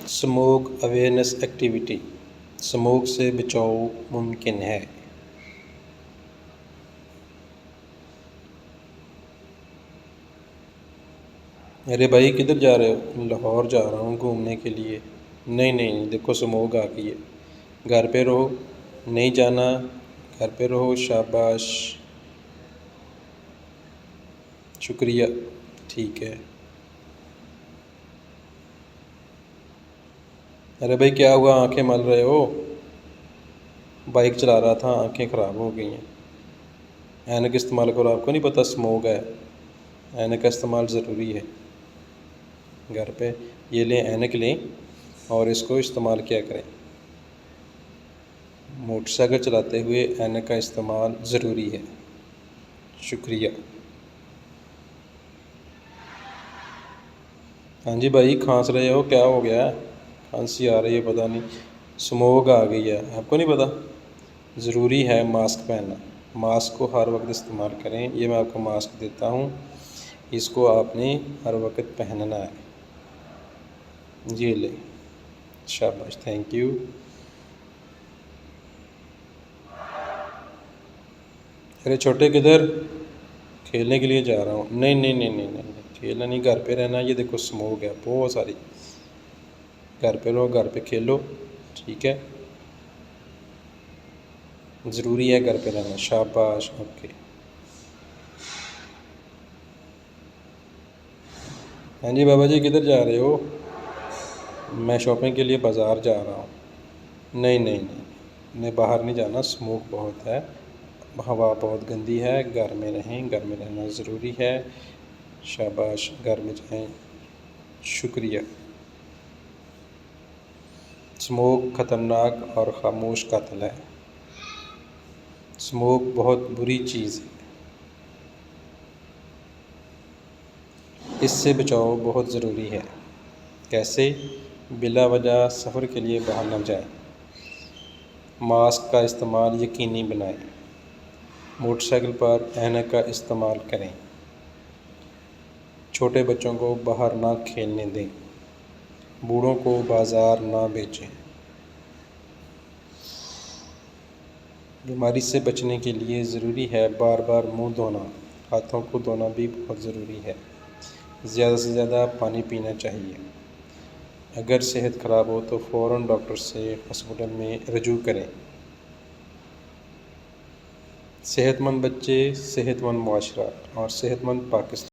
Smoke awareness activity, smoke से बचाव मुमकिन है। अरे भाई किधर जा रहे हो? लाहौर जा रहा हूँ घूमने के लिए। नहीं नहीं, देखो स्मोक आ गई है, घर पे रहो। नहीं जाना, घर पे रहो। शाबाश, शुक्रिया, ठीक है। अरे भाई क्या हुआ, आंखें मल रहे हो? बाइक चला रहा था, आंखें ख़राब हो गई हैं। ऐनक इस्तेमाल करो, आपको नहीं पता स्मोक है, ऐनक का इस्तेमाल ज़रूरी है। घर पे ये लें, ऐनक लें और इसको इस्तेमाल किया करें। मोटरसाइकिल चलाते हुए ऐनक का इस्तेमाल ज़रूरी है। शुक्रिया। हाँ जी भाई, खांस रहे हो, क्या हो गया? खांसी आ रही है, पता नहीं, स्मोक आ गई है, आपको नहीं पता? ज़रूरी है मास्क पहनना, मास्क को हर वक्त इस्तेमाल करें। ये मैं आपको मास्क देता हूँ, इसको आपने हर वक्त पहनना है। ये ले, शाबाश, थैंक यू। अरे छोटे किधर? खेलने के लिए जा रहा हूँ। नहीं नहीं नहीं नहीं नहीं, खेलना नहीं, घर पे रहना। ये देखो स्मोक है बहुत सारी, घर पे रहो, घर पे खेलो, ठीक है? ज़रूरी है घर पे रहना। शाबाश, ओके। हाँ जी बाबा जी, किधर जा रहे हो? मैं शॉपिंग के लिए बाज़ार जा रहा हूँ। नहीं नहीं नहीं, मैं बाहर नहीं जाना, स्मोक बहुत है, हवा बहुत गंदी है, घर में रहें, घर में रहना ज़रूरी है। शाबाश, घर में जाएं। शुक्रिया। स्मोक ख़तरनाक और ख़ामोश कातिल है। स्मोक बहुत बुरी चीज़ है, इससे बचाव बहुत ज़रूरी है। कैसे? बिला वजह सफ़र के लिए बाहर न जाएं, मास्क का इस्तेमाल यकीनी बनाएं, मोटरसाइकिल पर ऐनक का इस्तेमाल करें, छोटे बच्चों को बाहर ना खेलने दें, बूढ़ों को बाज़ार ना बेचें। बीमारी से बचने के लिए ज़रूरी है बार बार मुंह धोना, हाथों को धोना भी बहुत ज़रूरी है। ज़्यादा से ज़्यादा पानी पीना चाहिए। अगर सेहत ख़राब हो तो फ़ौरन डॉक्टर से हॉस्पिटल में रजू करें। सेहतमंद बच्चे, सेहतमंद मुआशरा और सेहतमंद पाकिस्तान।